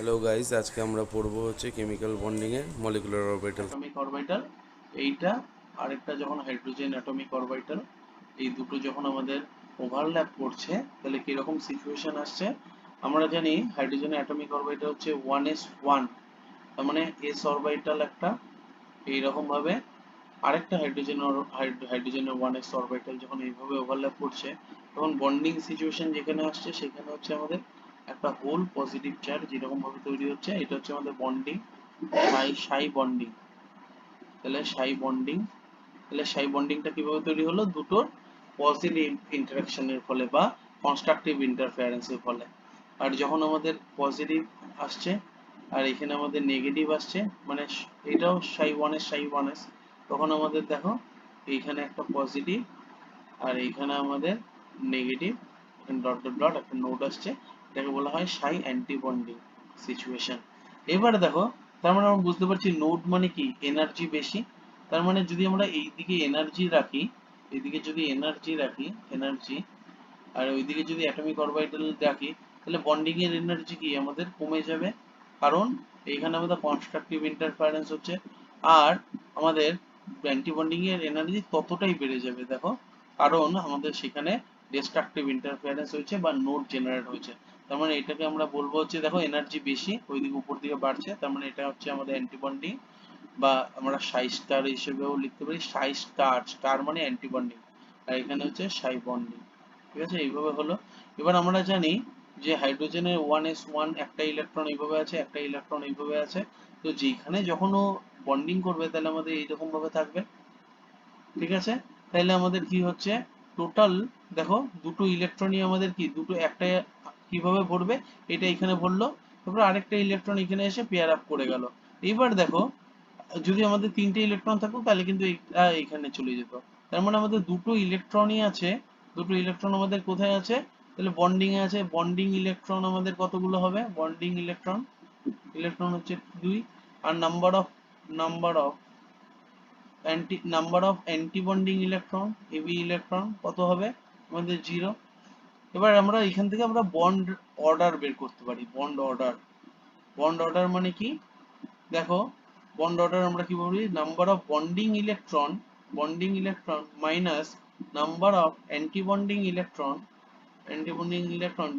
Hello guys, আজকে আমরা পড়বো হচ্ছে কেমিক্যাল বন্ডিং এর মলিকুলার অরবিটাল। অ্যাটমিক অরবিটাল এইটা আরেকটা যখন হাইড্রোজেন অ্যাটমিক অরবিটাল এই দুটো যখন আমাদের ওভারল্যাপ করছে তাহলে কিরকম সিচুয়েশন আসছে। আমরা জানি হাইড্রোজেন অ্যাটমিক অরবিটাল হচ্ছে 1s1, তার মানে এস অরবিটাল একটা, এইরকম ভাবে আরেকটা হাইড্রোজেনের 1s অরবিটাল যখন এইভাবে ওভারল্যাপ করছে তখন বন্ডিং সিচুয়েশন যেখানে আসছে সেখানে হচ্ছে আমাদের একটা হোল পজিটিভ চার্জ যেরকম ভাবে তৈরি হচ্ছে, এটা হচ্ছে আমাদের বন্ডিং, সাই বন্ডিং। তাহলে সাই বন্ডিংটা কিভাবে তৈরি হলো? দুটোর পজিটিভ ইন্টারাকশনের ফলে বা কনস্ট্রাকটিভ ইন্টারফারেন্সের ফলে। আর যখন আমাদের পজিটিভ আসছে আর এখানে আমাদের নেগেটিভ আসছে, মানে এটাও সাই ওয়ান এস, তখন আমাদের দেখো এইখানে একটা পজিটিভ আর এইখানে আমাদের নেগেটিভ, এখানে ডট ডট ডট একটা নোট আসছে, এটাকে বলা হয় সাই অ্যান্টি বন্ডিং সিচুয়েশন। এবারে দেখো, তার মানে আমরা বুঝতে পারছি নোট মানে কি, এনার্জি বেশি। তার মানে যদি আমরা এইদিকে এনার্জি রাখি, এইদিকে যদি এনার্জি রাখি, এনার্জি, আর ওইদিকে যদি অ্যাটমিক অরবিটাল রাখি, তাহলে বন্ডিং এর এনার্জি কি আমাদের কমে যাবে, কারণ এইখানে আমাদের কনস্ট্রাকটিভ ইন্টারফারেন্স হচ্ছে। আর আমাদের অ্যান্টি বন্ডিং এর এনার্জি ততটাই বেড়ে যাবে দেখো, কারণ আমাদের সেখানে ডিস্ট্রাকটিভ ইন্টারফারেন্স হয়েছে বা নোড জেনারেট হয়েছে। তার মানে এটাকে আমরা বলবো হচ্ছে, দেখো এনার্জি বেশি ওইদিকে উপর দিকে বাড়ছে, তার মানে এটা হচ্ছে আমাদের অ্যান্টি বন্ডিং, বা আমরা সাই স্টার হিসেবেও লিখতে পারি, সাই স্টার, স্টার মানে অ্যান্টি বন্ডিং, আর এখানে হচ্ছে সাই বন্ডিং। ঠিক আছে, এইভাবে হলো। এবার আমরা জানি যে হাইড্রোজেনের 1s1 একটা ইলেকট্রন এইভাবে আছে, একটা ইলেকট্রন এইভাবে আছে, তো যেখানে যখন ও বন্ডিং করবে তাহলে আমাদের এইরকম ভাবে থাকবে। ঠিক আছে, তাহলে আমাদের কি হচ্ছে, টোটাল দেখো দুটো ইলেকট্রনই আমাদের কি, দুটো একটা কিভাবে ভরবে, এটা এখানে ভরলো, তারপর আরেকটা ইলেকট্রন এখানে এসে পেয়ার আপ করে গেল। এবার দেখো, যদি আমাদের তিনটে ইলেকট্রন থাকতো তাহলে কিন্তু এটা এখানে চলে যেত। তার মানে আমাদের দুটো ইলেকট্রনই আছে, দুটো ইলেকট্রন আমাদের কোথায় আছে, তাহলে বন্ডিং এ আছে। বন্ডিং ইলেকট্রন আমাদের কতগুলো হবে, বন্ডিং ইলেকট্রন, ইলেকট্রন হচ্ছে 2, আর number of anti bonding electron, AB electron কত হবে আমাদের 0। এবার আমরা এখান থেকে আমরা বন্ড অর্ডার বের করতে পারি, বন্ড অর্ডার মানে কি, দেখো বন্ড অর্ডার আমরা কি বলি, number of bonding electron minus number of anti bonding electron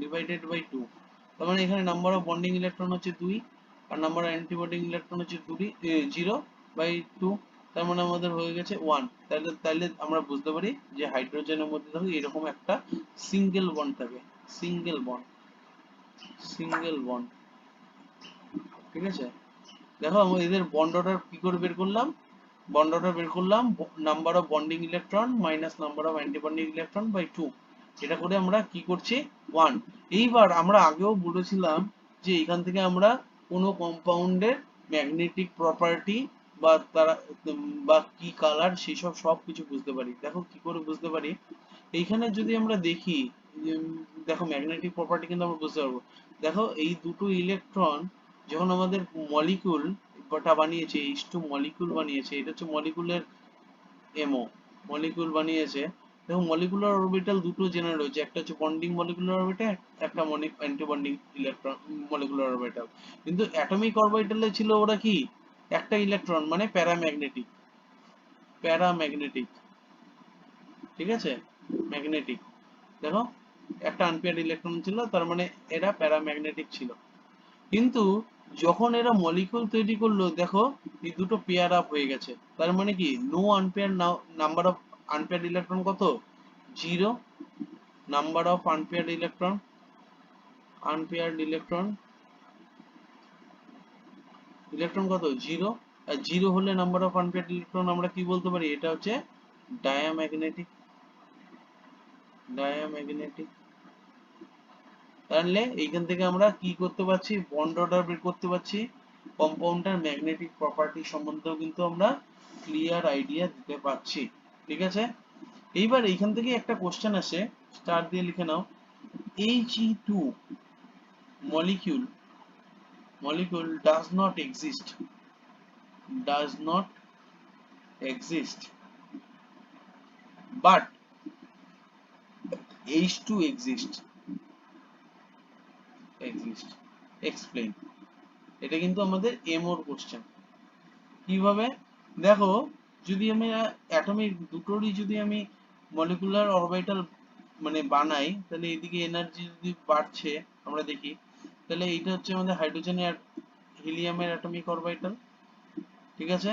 divided by 2। তার মানে এখানে নাম্বার অফ বন্ডিং ইলেকট্রন হচ্ছে 2 আর number of anti bonding electron হচ্ছে 0 বাই 2, তার মানে আমাদের হয়ে গেছে 1। তাহলে তাহলে আমরা বুঝতে পারি যে হাইড্রোজেনের মধ্যে দেখো এরকম একটা সিঙ্গেল বন্ড থাকে, সিঙ্গেল বন্ড, সিঙ্গেল বন্ড। ঠিক আছে, দেখো আমরা এদের বন্ড অর্ডার কি করে বের করলাম, number of bonding electron minus number of anti bonding electron by 2, এটা করে আমরা কি করছি 1। এইবার আমরা আগেও বলেছিলাম যে এখান থেকে আমরা কোনো কম্পাউন্ডের ম্যাগনেটিক প্রপার্টি বা তারা বা কি কালার সেসব সব কিছু বুঝতে পারি। দেখো কি করে বুঝতে পারি, এইখানে যদি আমরা দেখি, দেখো ম্যাগনেটিক প্রপার্টি কিন্তু আমরা বুঝতে পারবো। দেখো এই দুটো ইলেকট্রন যখন আমাদের মলিকুল টা বানিয়েছে, H2 মলিকুল বানিয়েছে, এটা হচ্ছে মলিকুলের এমও, মলিকুল বানিয়েছে। দেখো মলিকুলার অরবিটাল দুটো জেনারেট হয়েছে, একটা হচ্ছে বন্ডিং মলিকুলার অরবিটাল, একটা anti bonding electron molecular orbital. কিন্তু অ্যাটমিক অরবিটালে ছিল ওরা কি, একটা ইলেকট্রন মানে প্যারাম্যাগনেটিক, প্যারাম্যাগনেটিক। ঠিক আছে, ম্যাগনেটিক, দেখো একটা আনপেয়ার্ড ইলেকট্রন ছিল, তার মানে এরা প্যারাম্যাগনেটিক ছিল। কিন্তু যখন এরা মলিকুল তৈরি করলো দেখো এই দুটো পেয়ার আপ হয়ে গেছে, তার মানে কি no unpair, number of unpaired electron কত, 0, number of unpaired electron electron কত, 0। আর 0 হলে নাম্বার অফ আনপেয়ার্ড ইলেকট্রন আমরা কি বলতে পারি, এটা হচ্ছে ডায়াম্যাগনেটিক, ডায়াম্যাগনেটিক। তাহলে এইখান থেকে আমরা কি করতে পারছি, বন্ড অর্ডার বের করতে পারছি, কম্পাউন্ডের ম্যাগনেটিক প্রপার্টি সম্বন্ধেও কিন্তু আমরা ক্লিয়ার আইডিয়া দিতে পারছি। ঠিক আছে, এইবার এইখান থেকে একটা কোশ্চেন আসে, স্টার দিয়ে লিখে নাও, He2 molecule does not exist but H2 exist, explain। এটা কিন্তু আমাদের এমওর কোশ্চেন। কিভাবে দেখো, যদি আমি অ্যাটমিক দুটোরই যদি আমি মলিকুলার অরবিটাল মানে বানাই, তাহলে এইদিকে এনার্জি যদি বাড়ছে আমরা দেখি, তাহলে এইটা হচ্ছে আমাদের হাইড্রোজেনের হিলিয়ামের অ্যাটমিক অরবিটাল, ঠিক আছে।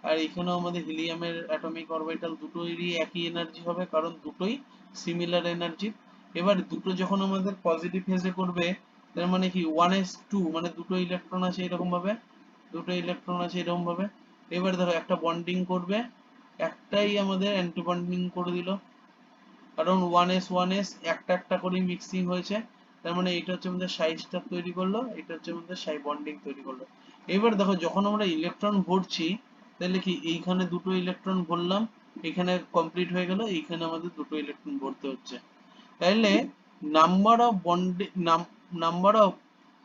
আর এখানেও আমাদের হিলিয়ামের অ্যাটমিক অরবিটাল, দুটোরই একই এনার্জি হবে কারণ দুটোই সিমিলার এনার্জি। এবার দুটো যখন আমাদের পজিটিভ ফেজে করবে, তার মানে কি 1s2 মানে দুটো ইলেকট্রন আছে এরকম ভাবে, দুটো ইলেকট্রন আছে এরকম ভাবে। এবার দেখো একটা বন্ডিং করবে, একটাই আমাদের অ্যান্টি বন্ডিং করে দিল, কারণ 1s একটা একটা করে মিক্সিং হয়েছে। তার মানে এটা হচ্ছে আমাদের সাই স্টার তৈরি করলো, এটা হচ্ছে আমাদের সাই বন্ডিং তৈরি করলো। এবার দেখো যখন আমরা ইলেকট্রন ভরছি, তাহলে কি এইখানে দুটো ইলেকট্রন ভরলাম, এখানে কমপ্লিট হয়ে গেল, এইখানে আমাদের দুটো ইলেকট্রন ভরতে হচ্ছে। তাহলে number of bonding number of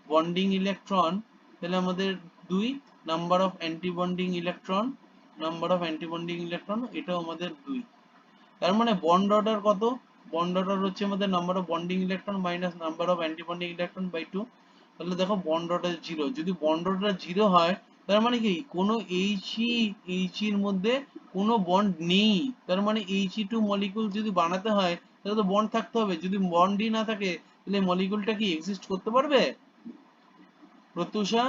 bonding electron, তাহলে আমাদের 2, number of anti bonding electron, number of anti bonding electron এটাও আমাদের 2। তার মানে বন্ড অর্ডার কত? বন্ড অর্ডার হচ্ছে আমাদের number of bonding electron minus number of anti bonding electron by 2। তাহলে দেখো বন্ড অর্ডার 0। যদি বন্ড অর্ডার 0 হয়, তার মানে কি কোনো এইচ এর মধ্যে কোনো বন্ড নেই। তার মানে He2 মলিকুল যদি বানাতে হয়, তাহলে তো বন্ড থাকতে হবে। যদি বন্ডই না থাকে, তাহলে মলিকুলটা কি এক্সিস্ট করতে পারবে প্রত্যুষা?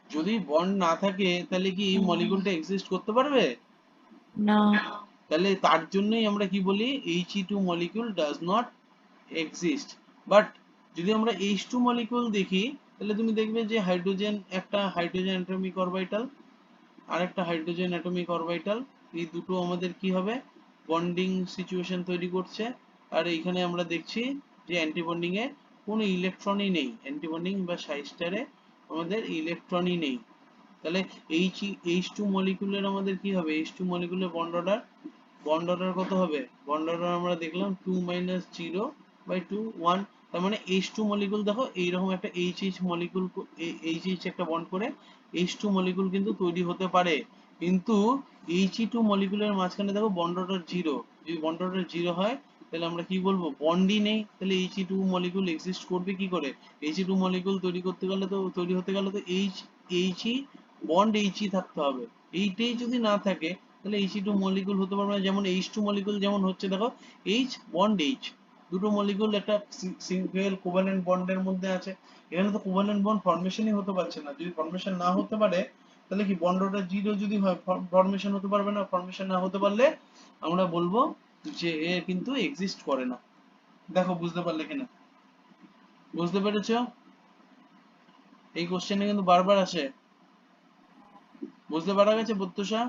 যদি বন্ড না থাকে, তাহলে কি এই মলিকুলটা এক্সিস্ট করতে পারবে? না। তাহলে তার জন্যই আমরা কি বলি He2 molecule does not exist। But যদি আমরা H2 molecule দেখি, তাহলে তুমি দেখবে যে হাইড্রোজেন, একটা হাইড্রোজেন অ্যাটমিক অরবিটাল আর একটা হাইড্রোজেন অ্যাটমিক অরবিটাল, এই দুটো আমাদের কি হবে বন্ডিং সিচুয়েশন তৈরি করছে। আর এইখানে আমরা দেখছি যে অ্যান্টি বন্ডিং এ কোনো ইলেকট্রনই নেই, অ্যান্টি বন্ডিং বা সাই স্টারে আমাদের ইলেকট্রনই নেই। তাহলে H2 মলিকুলের আমাদের কি হবে, H2 মলিকুলের বন্ড অর্ডার কত হবে? বন্ড অর্ডার আমরা দেখলাম 2 - 0 বাই 2 1। তার মানে H2 মলিকুল দেখো এইরকম একটা HH মলিকুল, HH একটা বন্ড করে H2 মলিকুল কিন্তু তৈরি হতে পারে। কিন্তু He2 মলিকুলের মাঝখানে দেখো বন্ড অর্ডার 0। যদি বন্ড অর্ডার 0 হয়, তাহলে আমরা কি বলবো বন্ডই নেই। তাহলে He2 মলিকুল এক্সিস্ট করবে কি করে? He2 মলিকুল তৈরি করতে গেলে তো He বন্ড He থাকতে হবে। এইটাই যদি না থাকে, তাহলে He2 মলিকুল হতে পারবে না। যেমন H2 মলিকুল যেমন হচ্ছে দেখো, H বন্ড H, দুটো মলিকুল একটা সিঙ্গেল কোভালেন্ট বন্ডের মধ্যে আছে। এখানে তো কোভালেন্ট বন্ড ফর্মেশনই হতে পারছে না। যদি ফর্মেশন না হতে পারে, তাহলে কি বন্ড অর্ডার 0 যদি হয়, ফর্মেশন হতে পারবে না। ফর্মেশন না হতে পারলে আমরা বলবো যে এ কিন্তু এক্সিস্ট করে না। দেখো বুঝতে পারলে কিনা? বুঝতে পেরেছো? এই কোশ্চেনে কিন্তু বারবার আসে। বুঝতে পারা গেছে প্রত্যুষা?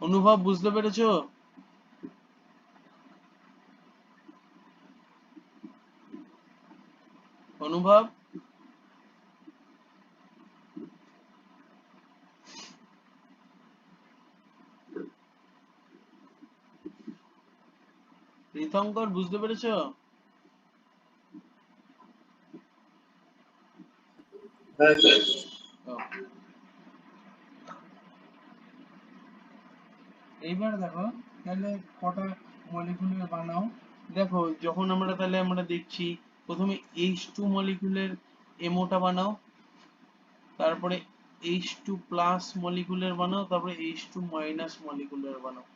অনুভব বুঝতে পেরেছো? অনুভব? তীর্থঙ্কর বুঝতে পেরেছো? ও। এইবার দেখো তাহলে কটা মলিকুলের বানাও। দেখো যখন আমরা তাহলে আমরা দেখছি প্রথমে H2 মলিকুলের এমওটা বানাও, তারপরে H2 প্লাস মলিকুলের বানাও, তারপরে H2 মাইনাস মলিকুলের বানাও।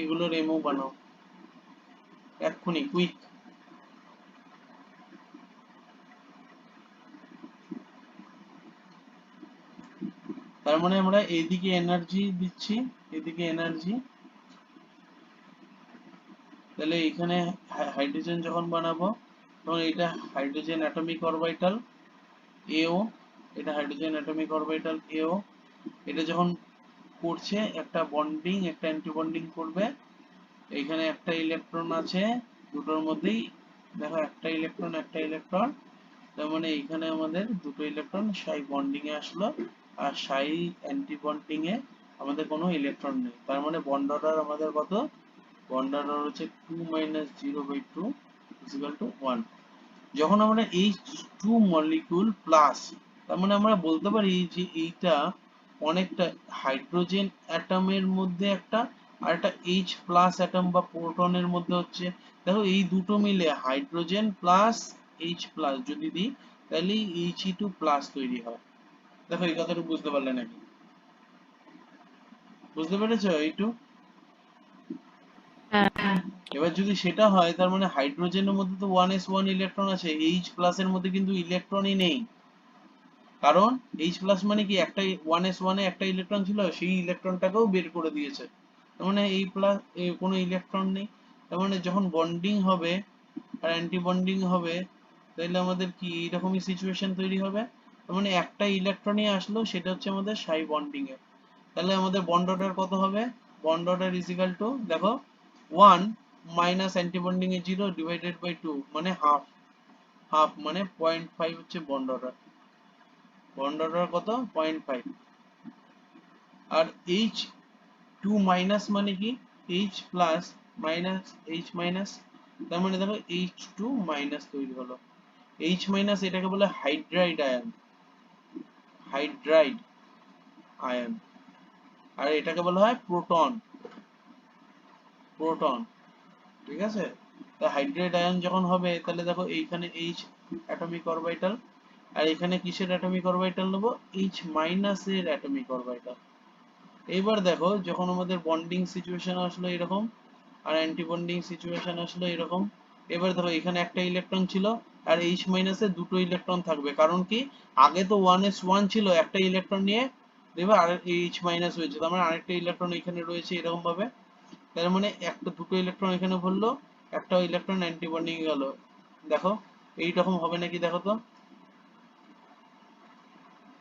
এগুলোর এমও বানাও এক্ষুনি, কুইক। তার মানে আমরা এদিকে এনার্জি দিচ্ছি, এদিকে এনার্জি। তাহলে এখানে হাইড্রোজেন যখন বানাবো, তখন এটা হাইড্রোজেন অ্যাটমিক অরবিটাল এও, এটা হাইড্রোজেন অ্যাটমিক অরবিটাল এও। এটা যখন করছে একটা বন্ডিং, একটা অ্যান্টি বন্ডিং করবে। এইখানে একটা ইলেকট্রন আছে দুটোর মধ্যেই, দেখো একটা ইলেকট্রন একটা ইলেকট্রন। তার মানে এইখানে আমাদের দুটো ইলেকট্রন সাই বন্ডিং এ আসলো, আর সাই অ্যান্টি বন্ডিং এ আমাদের কোনো ইলেকট্রন নেই। তার মানে বন্ড অর্ডার আমাদের কত? বন্ড অর্ডার হচ্ছে 2 - 0/2 = 1। যখন আমরা H2 মলিকুল প্লাস, তার মানে আমরা বলতে পারি যে এইটা অনেকটা হাইড্রোজেন অ্যাটমের মধ্যে একটা আর একটা H প্লাস অ্যাটম বা প্রোটনের মধ্যে হচ্ছে, দেখো এই দুটো মিলে হাইড্রোজেন প্লাস H প্লাস যদি দিই তাহলে He2 প্লাস তৈরি হয়। দেখো এই কথাটা বুঝতে পারলে নাকি? বুঝতে পেরেছো এইটু? হ্যাঁ। এবার যদি সেটা হয় তার মানে হাইড্রোজেনের মধ্যে তো 1s1 ইলেকট্রন আছে, H প্লাস এর মধ্যে কিন্তু ইলেকট্রনই নেই। কারণ H প্লাস মানে কি, একটা 1s1 এ একটা ইলেকট্রন ছিল, সেই ইলেকট্রনটাকেও বের করে দিয়েছে। তার মানে এই প্লাস কোনো ইলেকট্রন নেই। তার মানে যখন বন্ডিং হবে আর অ্যান্টি বন্ডিং হবে তাহলে আমাদের কি এইরকমই সিচুয়েশন তৈরি হবে। তার মানে একটা ইলেকট্রনই আসলো, সেটা হচ্ছে আমাদের সাই বন্ডিং এ। তাহলে আমাদের বন্ড অর্ডার কত হবে? Bond order is equal to, দেখো 1 মাইনাস অ্যান্টি বন্ডিং এ 0 ডিভাইডেড বাই 2 মানে হাফ, হাফ মানে 0.5 হচ্ছে বন্ড অর্ডার। বন্ড অর্ডার কত? 0.5। আর H2 মাইনাস মানে কি, H plus minus H minus, তার মানে দেখো H2 মাইনাস তৈরি হলো। H মাইনাস এটাকে বলে হাইড্রাইড আয়ন, হাইড্রাইড আয়ন। আর এটাকে বলা হয় প্রোটন, প্রোটন। ঠিক আছে? তা হাইড্রাইড আয়ন যখন হবে তাহলে দেখো এইখানে H অ্যাটমিক অরবিটাল, আর এখানে কিসের অ্যাটমিক অরবিটাল নেবো? H মাইনাস এর অ্যাটমিক অরবিটাল। এইবার দেখো যখন আমাদের বন্ডিং সিচুয়েশন আসলো এরকম, আর অ্যান্টি বন্ডিং সিচুয়েশন আসলো এরকম, এবার দেখো এখানে একটা ইলেকট্রন ছিল আর H মাইনাসে দুটো ইলেকট্রন থাকবে। কারণ কি, আগে তো 1s1 ছিল, একটা ইলেকট্রন নিয়ে দেখবে আর H মাইনাস হয়েছে, তার মানে আরেকটা ইলেকট্রন এখানে রয়েছে এরকম ভাবে। তার মানে একটা দুটো ইলেকট্রন এখানে ভরলো, একটা ইলেকট্রন অ্যান্টি বন্ডিং গেল। দেখো এইরকম হবে নাকি, দেখো তো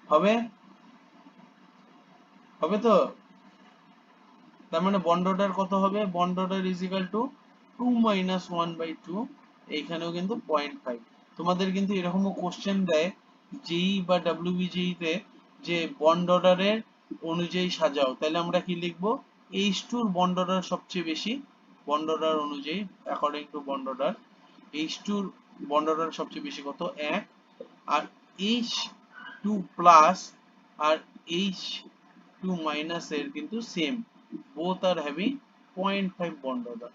হবে, হবে তো। তার মানে বন্ড অর্ডার কত হবে? Bond order is equal two 2 minus 1/2। এইখানেও কিন্তু 0.5। তোমাদের কিন্তু এরকমও কোশ্চেন দেয় জেই বা ডাব্লিউবিজেই তে, যে বন্ড অর্ডারের অনুযায়ী সাজাও, তাহলে আমরা কি লিখবো? H2 এর বন্ড অর্ডার সবচেয়ে বেশি, বন্ড অর্ডার অনুযায়ী according to bond order H2 এর বন্ড অর্ডার সবচেয়ে বেশি কত? 1। আর H2 প্লাস আর H2 মাইনাস এর কিন্তু same, both are having 0.5 bond order।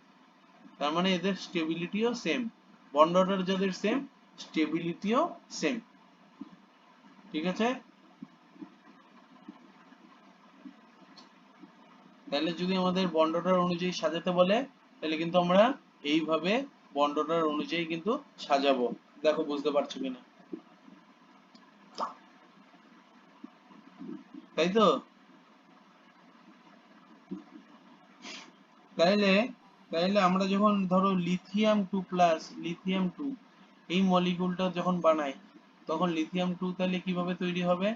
তার মানে এদের স্টেবিলিটিও সেম, বন্ড অর্ডার যাদের সেম স্টেবিলিটিও সেম। ঠিক আছে? তাহলে যদি আমাদের বন্ড অর্ডার অনুযায়ী সাজাতে বলে তাহলে কিন্তু আমরা এইভাবে বন্ড অর্ডার অনুযায়ী কিন্তু সাজাবো। দেখো বুঝতে পারছো কিনা, তাই তো? তাইলে তাইলে আমরা যখন ধরো লিথিয়াম 2 প্লাস লিথিয়াম 2 এই মলিকিউলটা যখন বানাই, তখন লিথিয়াম 2 তাহলে কিভাবে তৈরি হবে?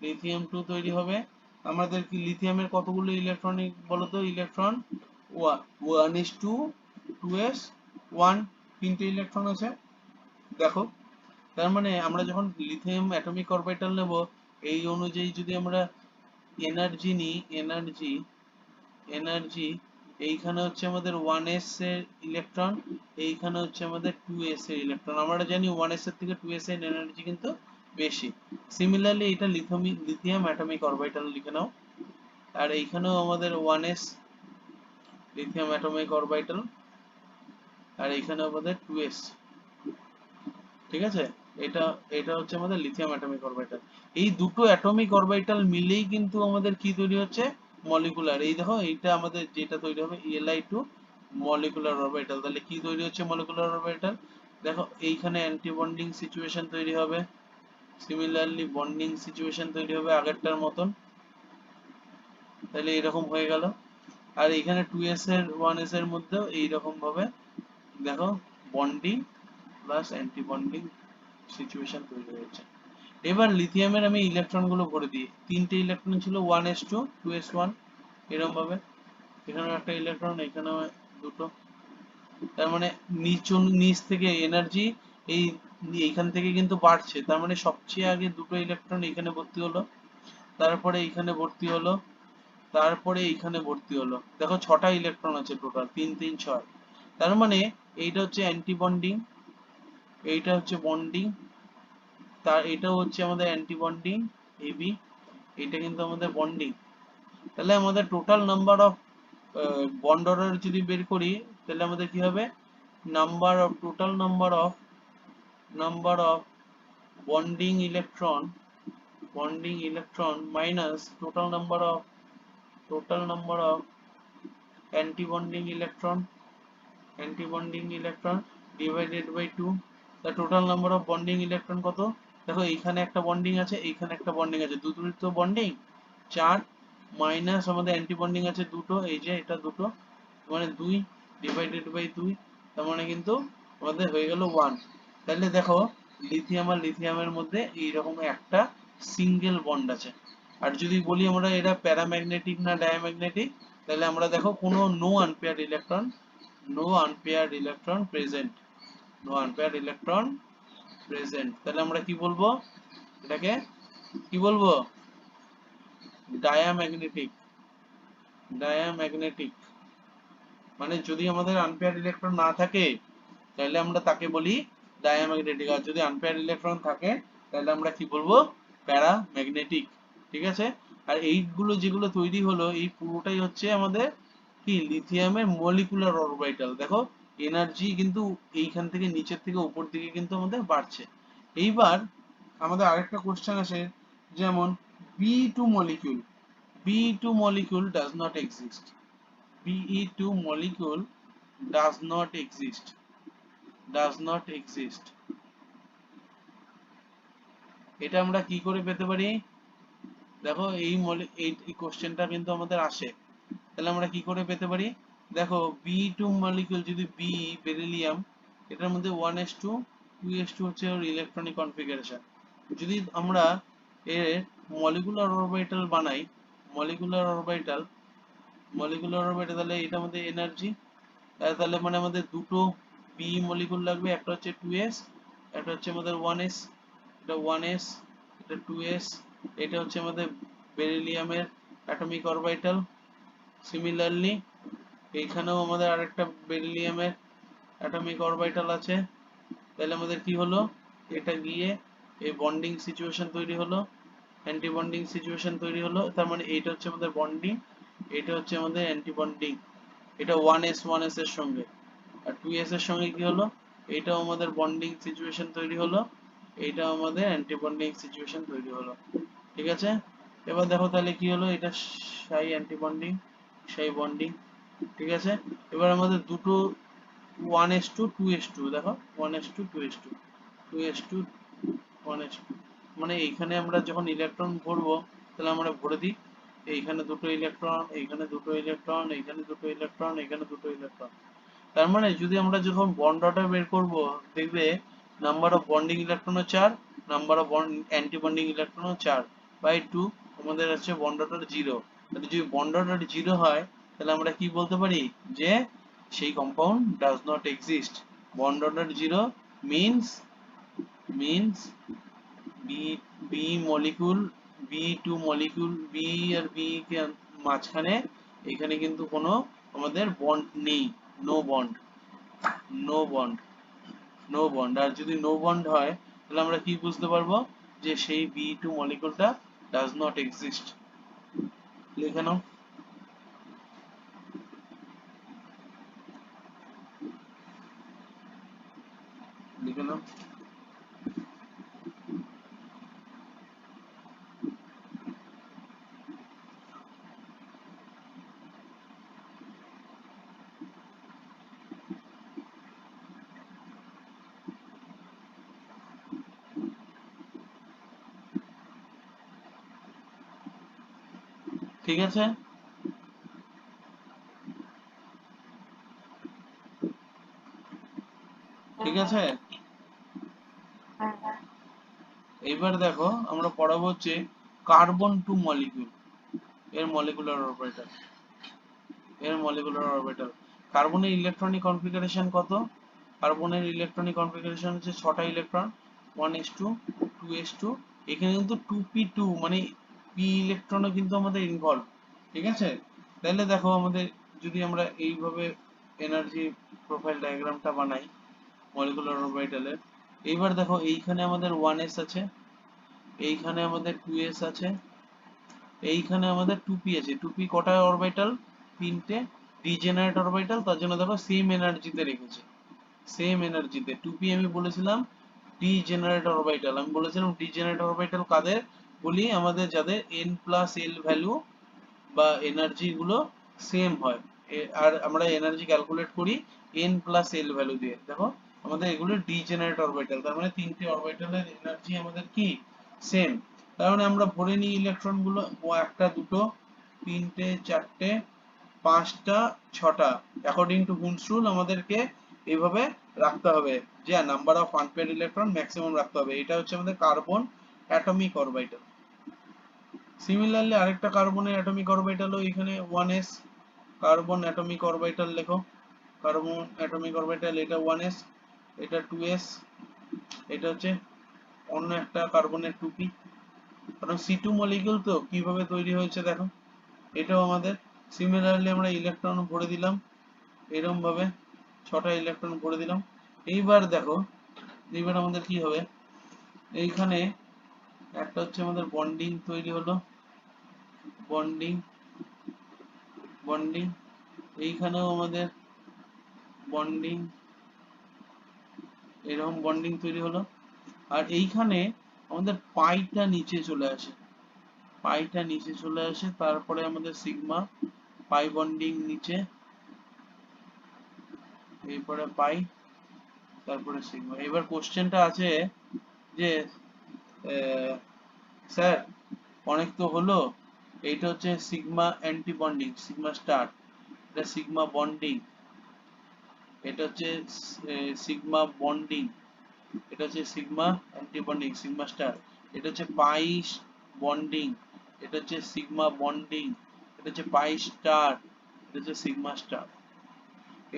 লিথিয়াম 2 তৈরি হবে, আমাদের কি লিথিয়ামের কতগুলো ইলেকট্রনিক বলতো? ইলেকট্রন 1s2 2s1, তিনটে ইলেকট্রন আছে। দেখো তার মানে আমরা যখন লিথিয়াম অ্যাটমিক অরবিটাল নেব, এই অনুযায়ী যদি আমরা এনার্জি নিই, এনার্জি এনার্জি এইখানে হচ্ছে আমাদের 1s এর ইলেকট্রন, এইখানে হচ্ছে আমাদের 2s এর ইলেকট্রন। আমরা জানি 1s এর থেকে 2s এর এনার্জি কিন্তু বেশি। সিমিলারলি এটা লিথিয়াম অ্যাটমিক অরবিটাল লিখে নাও। আর এইখানেও আমাদের 1s লিথিয়াম অ্যাটমিক অরবিটাল, আর এইখানে আমাদের 2s। ঠিক আছে? এটা এটা হচ্ছে আমাদের লিথিয়াম অ্যাটমিক অরবিটাল। এই দুটো অ্যাটমিক অরবিটাল মিলেই কিন্তু আমাদের কি তৈরি হচ্ছে? মলিকুলার। এই দেখো এইটা আমাদের যেটা তৈরি হবে Li2 মলিকুলার অরবিটাল। তাহলে কি তৈরি হচ্ছে মলিকুলার অরবিটাল? দেখো এইখানে অ্যান্টি বন্ডিং সিচুয়েশন তৈরি হবে, সিমিলারলি বন্ডিং সিচুয়েশন তৈরি হবে আগেরটার মতন। তাহলে এরকম হয়ে গেল। আর এখানে 2s এর 1s এর মধ্যেও এইরকম ভাবে দেখো bonding plus anti bonding situation তৈরি হয়েছে। এবার লিথিয়ামের আমি ইলেকট্রন গুলো ভরে দিই। তিনটে ইলেকট্রন ছিল 1s2 2s1 এরকম ভাবে, এখানেও একটা ইলেকট্রন, এখানেও দুটো। তার মানে নিচ থেকে এনার্জি এই এইখান থেকে কিন্তু বাড়ছে, তার মানে সবচেয়ে আগে দুটো ইলেকট্রন এখানে ভর্তি হলো, তারপরে এইখানে ভর্তি হলো, তারপরে এইখানে ভর্তি হলো। দেখো 6টা ইলেকট্রন আছে টোটাল, 3 3 6। তার মানে এইটা হচ্ছে অ্যান্টি বন্ডিং, এইটা হচ্ছে বন্ডিং, তার এটাও হচ্ছে আমাদের অ্যান্টি বন্ডিং এবি, এটা কিন্তু আমাদের বন্ডিং। তাহলে আমাদের total number of bond order যদি বের করি তাহলে আমাদের কি হবে, total number of bonding electron minus total number of anti bonding electron divided by 2। The total number of bonding electron কত? দেখো এইখানে একটা বন্ডিং আছে, এইখানে একটা বন্ডিং আছে, দুটোরই তো বন্ডিং 4, মাইনাস আমাদের অ্যান্টি বন্ডিং আছে দুটো, এই যে এটা দুটো, মানে 2 ডিভাইডেড বাই 2, তার মানে কিন্তু আমাদের হয়ে গেল 1। তাহলে দেখো লিথিয়াম আর লিথিয়ামের মধ্যে এইরকম একটা সিঙ্গেল বন্ড আছে। আর যদি বলি আমরা এরা প্যারাম্যাগনেটিক না ডায়াম্যাগনেটিক, তাহলে আমরা দেখো কোনো নো আনপেয়ার্ড ইলেকট্রন প্রেজেন্ট, তাহলে আমরা কি বলবো এটাকে, কি বলবো, ডায়াম্যাগনেটিক। মানে যদি আমাদের আনপেয়ার্ড ইলেকট্রন না থাকে তাহলে আমরা তাকে বলি ডায়াম্যাগনেটিক, আর যদি আনপেয়ার্ড ইলেকট্রন থাকে তাহলে আমরা কি বলবো, প্যারাম্যাগনেটিক। ঠিক আছে। আর এইগুলো যেগুলো তৈরি হলো এই পুরোটাই হচ্ছে আমাদের কি, লিথিয়ামের মলিকুলার অরবিটাল। দেখো এনার্জি কিন্তু এইখান থেকে নিচের থেকে উপর দিকে কিন্তু আমাদের বাড়ছে। এইবার আমাদের আরেকটা কোশ্চেন আসে, যেমন Be2 molecule Be2 molecule does not exist Be2 molecule does not exist এটা আমরা কি করে পেতে পারি? দেখো এই কোশ্চেনটা কিন্তু আমাদের আসে, তাহলে আমরা কি করে পেতে পারি? দেখো B2 molecule যদি B বেরিলিয়াম, এটার মধ্যে 1s2 2s2 হচ্ছে ওর ইলেকট্রনিক কনফিগারেশন। যদি আমরা এর মলিকুলার অরবিটাল বানাই, মলিকুলার অরবিটাল তাহলে এটা আমাদের এনার্জি, তাহলে মানে আমাদের দুটো বি মলিকুল লাগবে, একটা হচ্ছে 2s, একটা হচ্ছে আমাদের 1s, এটা 1s, এটা 2s, এটা হচ্ছে আমাদের বেরিলিয়ামের অ্যাটমিক অরবিটাল। সিমিলারলি এইখানেও আমাদের আরেকটা বেরিলিয়ামের অ্যাটমিক অরবিটাল আছে, তাহলে আমাদের কি হলো, এটা গিয়ে এই বন্ডিং সিচুয়েশন তৈরি হলো, অ্যান্টি বন্ডিং সিচুয়েশন তৈরি হলো, তার মানে এইটা হচ্ছে আমাদের বন্ডিং, এটা হচ্ছে আমাদের অ্যান্টি বন্ডিং, এটা 1s এর সঙ্গে, আর 2s এর সঙ্গে কি হলো, এটাও আমাদের বন্ডিং সিচুয়েশন তৈরি হলো, এইটাও আমাদের অ্যান্টি বন্ডিং সিচুয়েশন তৈরি হলো। ঠিক আছে। এবার দেখো তাহলে কি হলো, এটা সাই অ্যান্টি বন্ডিং, সাই বন্ডিং। ঠিক আছে। এবার আমাদের দুটো 1s2 2s2, দেখো 1s2 2s2 2s2 1s2, মানে এইখানে আমরা যখন ইলেকট্রন ভরবো তাহলে আমরা ভরে দিই, এইখানে দুটো ইলেকট্রন, এইখানে দুটো ইলেকট্রন, এইখানে দুটো ইলেকট্রন, এইখানে দুটো ইলেকট্রন। তার মানে যদি আমরা যখন বন্ড অর্ডার বের করব, দেখবে নাম্বার অফ বন্ডিং ইলেকট্রনও 4, নাম্বার অফ অ্যান্টি বন্ডিং ইলেকট্রনও 4 বাই 2, আমাদের আছে বন্ড অর্ডার 0। তাহলে যদি বন্ড অর্ডার 0 হয় তাহলে আমরা কি বলতে পারি, যে সেই compound does not exist. Bond order 0 means B molecule, B2 molecule, B আর বি কে মাঝখানে এখানে কিন্তু কোনো আমাদের বন্ড নেই, no bond, no bond, no bond. আর যদি নো বন্ড হয় তাহলে আমরা কি বুঝতে পারবো, যে সেই B2 মলিকুলটা ডাজ নট এক্সিস্ট। লিখে নাও, লিখে নাও। ঠিক আছে। ঠিক আছে। এইবার দেখো আমরা পড়াবো হচ্ছে কার্বন 2 মলিকিউল, এর মলিকুলার অরবিটাল। কার্বনের ইলেকট্রনিক কনফিগারেশন কত? কার্বনের ইলেকট্রনিক কনফিগারেশন হচ্ছে 6টা ইলেকট্রন, 1s2 2s2, এখানে কিন্তু 2p2 মানে p ইলেকট্রনও কিন্তু আমাদের ইনভলভ। ঠিক আছে। তাহলে দেখো আমাদের যদি আমরা এইভাবে এনার্জি প্রোফাইল ডায়াগ্রামটা বানাই মলিকুলার অরবিটালের, এইবার দেখো এইখানে আমাদের 1s আছে, এইখানে আমাদের 2s আছে, এইখানে আমাদের 2p আছে। 2p কটা অরবিটাল? 3টে। ডিজেনারেট অরবিটাল, তার জন্য দেখো সেম এনার্জিতে রেখেছে, সেম এনার্জিতে। 2p আমি বলেছিলাম ডিজেনারেট অরবিটাল, আমি বলেছিলাম ডিজেনারেট অরবিটাল কাদের বলি, আমাদের যাদের n প্লাস এল ভ্যালু বা এনার্জি গুলো সেম হয়। আর আমরা এনার্জি ক্যালকুলেট করি n প্লাস এল ভ্যালু দিয়ে। দেখো আমাদের এগুলো ডিজেনারেট অরবিটাল, তার মানে তিনটে অরবিটালের এনার্জি আমাদের কি সেম। তার মানে আমরা ভরে নিই ইলেকট্রন গুলো, ও একটা দুটো তিনটে চারটে পাঁচটা ছটা, অ্যাকর্ডিং টু গুনস রুল আমাদেরকে এইভাবে রাখতে হবে যে number of unpaired electron maximum রাখতে হবে। এটা হচ্ছে আমাদের কার্বন অ্যাটমিক অরবিটাল। সিমিলারলি আরেকটা কার্বনের অ্যাটমিক অরবিটালও এখানে 1s, কার্বন অ্যাটমিক অরবিটাল লেখো, কার্বন অ্যাটমিক অরবিটাল এটা 1s, এটা 2s, এটা হচ্ছে অন্য একটা কার্বনের 2p। কারণ C2 মলিকিউল তো কিভাবে তৈরি হয়েছে দেখো, এটাও আমাদের সিমিলারলি আমরা ইলেকট্রন ভরে দিলাম এরকম ভাবে, ছটা ইলেকট্রন ভরে দিলাম। এইবার দেখো, এইবার আমাদের কি হবে, এইখানে একটা হচ্ছে আমাদের বন্ডিং তৈরি হলো, বন্ডিং বন্ডিং, এইখানেও আমাদের বন্ডিং, এরকম বন্ডিং তৈরি হলো। আর এইখানে আমাদের পাইটা নিচে চলে আসে, পাইটা নিচে চলে আসে, তারপরে আমাদের সিগমা, পাই বন্ডিং নিচে, এরপরে পাই, তারপরে সিগমা। এবার কোশ্চেনটা আছে যে স্যার অনেক তো হলো, এইটা হচ্ছে sigma anti bonding sigma star, এটা সিগমা বন্ডিং, এটা হচ্ছে সিগমা বন্ডিং, এটা হচ্ছে sigma anti bonding sigma star, এটা হচ্ছে পাই বন্ডিং, এটা হচ্ছে সিগমা বন্ডিং, এটা হচ্ছে পাই স্টার, এটা হচ্ছে সিগমা স্টার।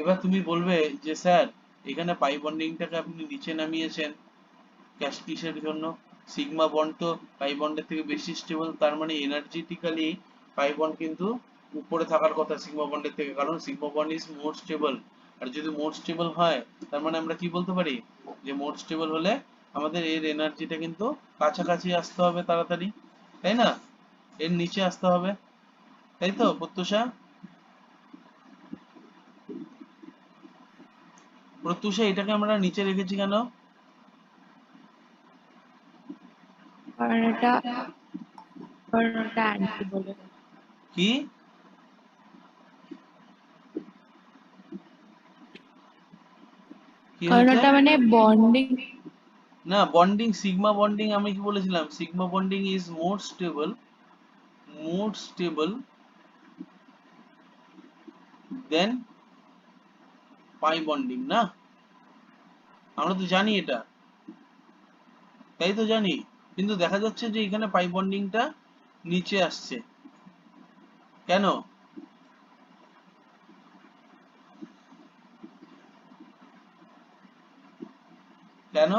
এবার তুমি বলবে যে স্যার এখানে পাই বন্ডিংটাকে আপনি নিচে নামিয়েছেন কিসের জন্য, সিগমা বন্ড তো পাই বন্ডের থেকে বেশি স্টেবল, তার মানে এনার্জেটিক্যালি পাই বন্ড কিন্তু উপরে থাকার কথা সিগমা বন্ডের থেকে, কারণ sigma bond is more stable. আর যদি মোর স্টেবল হয় তার মানে আমরা কি বলতে পারি, যে মোর স্টেবল হলে আমাদের এর এনার্জিটা কিন্তু কাছাকাছি আসতে হবে তাড়াতাড়ি, তাই না, এর নিচে আসতে হবে, তাই তো প্রত্যুষা? প্রত্যুষা এটাকে আমরা নিচে রেখেছি কেন? কারণ এটা অ্যান্টি বলে। কি কি কারণ হয়েছে? ওটা মানে বন্ডিং। না বন্ডিং, সিগমা বন্ডিং আমি কি বলেছিলাম, sigma bonding is more stable, more stable then pi bonding না, আমরা তো জানি এটা, তাই তো জানি। কিন্তু দেখা যাচ্ছে যে এখানে পাই বন্ডিংটা নিচে আসছে কেন? কেন?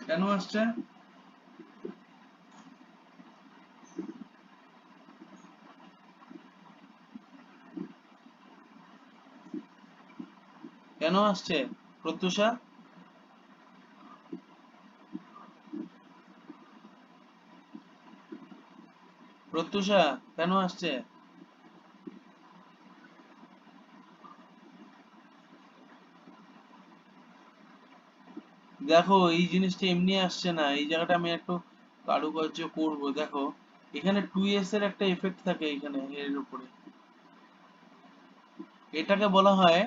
কেন আসছে? কেন আসছে প্রত্যুষা? প্রত্যুষা কেন আসছে? দেখো এই জিনিসটা এমনি আসছে না, এই জায়গাটা আমি একটু কারুকার্য করব। দেখো এখানে 2s এর একটা এফেক্ট থাকে এখানে এর উপরে, এটাকে বলা হয়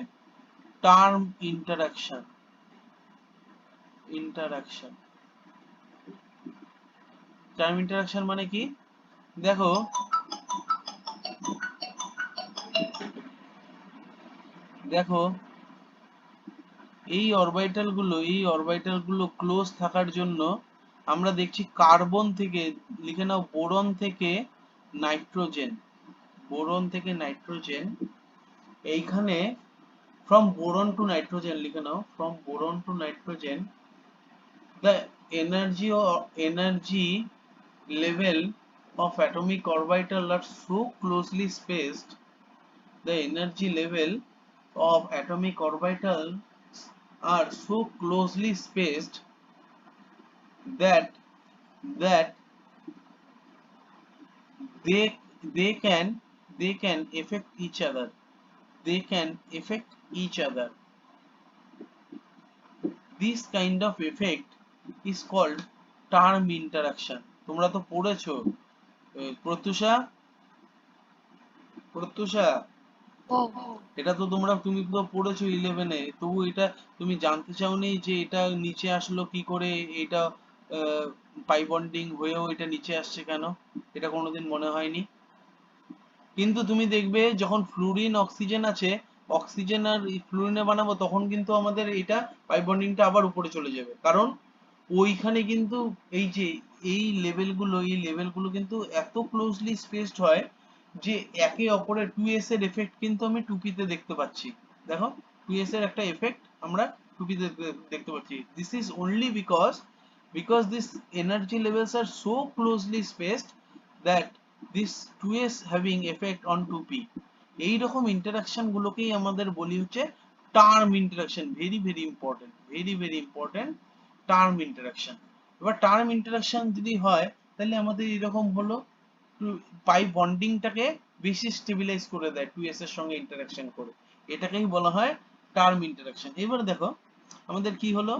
term interaction, interaction. Term interaction মানে কি, দেখো দেখো এই অরবিটাল গুলো ক্লোজ থাকার জন্য আমরা দেখছি কার্বন থেকে, লিখে নাও বোরন থেকে নাইট্রোজেন, বোরন থেকে নাইট্রোজেন, এইখানে from boron to nitrogen লিখে নাও, from boron to nitrogen the energy level of atomic orbital are so closely spaced, the energy level of atomic orbital are so closely spaced that that they they can they can affect each other. They can affect each other. This kind of effect is called term interaction. তোমরা তো পড়েছো প্রত্যুষা প্রত্যুষা এটা তো তুমি তো পড়েছো 11 এ, তবু এটা তুমি জানতে চাওনি যে এটা নিচে আসলো কি করে, এটা পাই বন্ডিং হয়েও এটা নিচে আসছে কেন, এটা কোনোদিন মনে হয়নি? কিন্তু তুমি দেখবে যখন ফ্লুরিন অক্সিজেন আছে, অক্সিজেন আর ফ্লুরিনে বানাবো, তখন কিন্তু আমাদের এটা পাই বন্ডিংটা আবার উপরে চলে যাবে, কারণ ওইখানে কিন্তু এই যে এই লেভেলগুলো কিন্তু এত ক্লোজলি স্পেসড হয় যে একে অপরের 2s এর এফেক্ট কিন্তু আমি 2p তে দেখতে পাচ্ছি। দেখো 2s এর একটা এফেক্ট আমরা 2p তে দেখতে পাচ্ছি। This is only because these energy levels are so closely spaced that this 2s having effect on 2p, এই রকম ইন্টারঅ্যাকশন গুলোকেই আমাদের বলি হচ্ছে term interaction. Very important term interaction. এবার টার্ম ইন্টারঅ্যাকশন যদি হয় তাহলে আমাদের এরকম হলো পাই বন্ডিংটাকে বেশি স্টেবিলাইজ করে দেয় 2s এর সঙ্গে ইন্টারঅ্যাকশন করে, এটাকেই বলা হয় টার্ম ইন্টারঅ্যাকশন। এবার দেখো আমাদের কি হলো,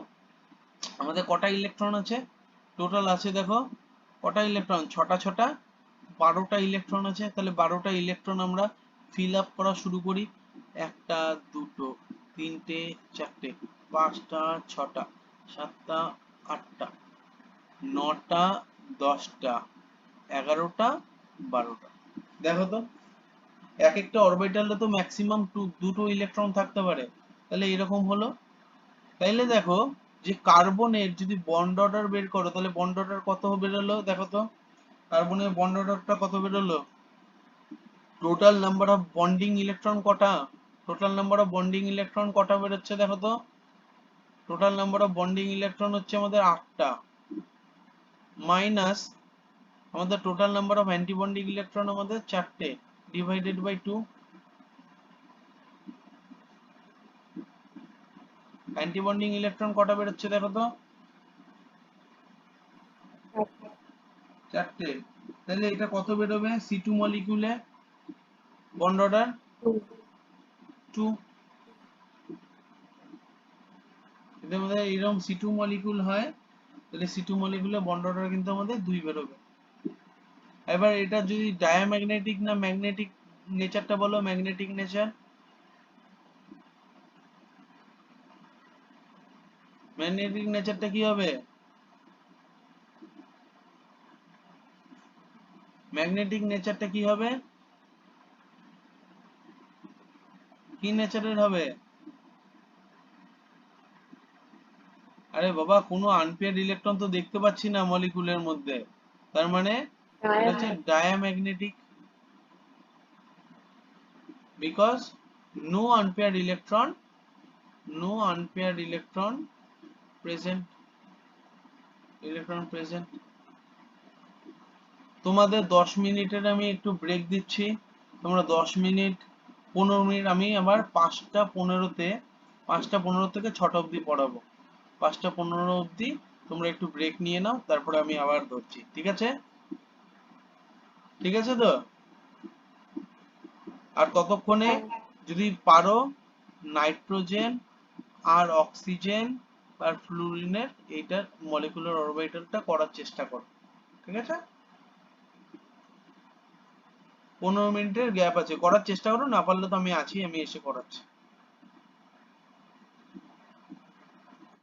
আমাদের কটা ইলেকট্রন আছে টোটাল আছে, দেখো কটা ইলেকট্রন, ছটা 12টা ইলেকট্রন আছে। তাহলে 12টা ইলেকট্রন আমরা ফিল আপ করা শুরু করি। একটা, দুটো, তিনটে, চারটে, 5টা, 6টা, 7টা, 8টা, 9টা, 10টা, 11টা, 12টা। দেখো তো এক একটা অরবিটালে তো ম্যাক্সিমাম দুটো ইলেকট্রন থাকতে পারে। তাহলে এরকম হলো। তাইলে দেখো যে কার্বনের যদি বন্ড অর্ডার বের করো, তাহলে বন্ড অর্ডার কত বেরোলো দেখো তো, কার্বনের বন্ড অর্ডারটা কত বেরোলো, total number of bonding electron কটা, total number of bonding electron কটা বেরোচ্ছে দেখো তো, total number of bonding electron হচ্ছে আমাদের 8টা, মাইনাস আমাদের total number of anti bonding electron আমাদের 4টে, divided by 2। Anti bonding electron কটা বেরোচ্ছে দেখো তো, 4টে। তাহলে এটা কত বেরোবে C2 মলিকিউলে বন্ড অর্ডার 2। এদের মধ্যে এরকম C2 মলিকিউল হয়, তাহলে C2 মলিকিউলে বন্ড অর্ডার কিন্তু আমাদের 2 বেরোবে। এবার এটা যদি ডায়াম্যাগনেটিক না ম্যাগনেটিক নেচারটা বলো, ম্যাগনেটিক নেচার, ম্যাগনেটিক নেচারটা কি হবে, ম্যাগনেটিক নেচারটা কি হবে, কি নেচারের হবে, আরে বাবা কোনো আনপেয়ার্ড ইলেকট্রন তো দেখতে পাচ্ছি না মলিকিউলের মধ্যে, তার মানে এটা হচ্ছে diamagnetic, because no unpaired electron present, তোমাদের 10 মিনিটের আমি একটু ব্রেক দিচ্ছি, তোমরা 10 মিনিট 15 মিনিট, আমি আবার 5টা 15তে 5টা 15 থেকে 6টা অবধি পড়াবো, 5টা 15 অবধি তোমরা একটু ব্রেক নিয়ে নাও, তারপরে আমি আবার ধরছি, ঠিক আছে? ঠিক আছে তো? আর ততক্ষণে যদি পারো নাইট্রোজেন আর অক্সিজেন আর ফ্লুরিনের এইটার মলিকুলার অরবিটালটা করার চেষ্টা করো, ঠিক আছে? 15 মিনিটের গ্যাপ আছে, করার চেষ্টা করো, না পারলে তো আমি আছি, আমি এসে করাচ্ছি।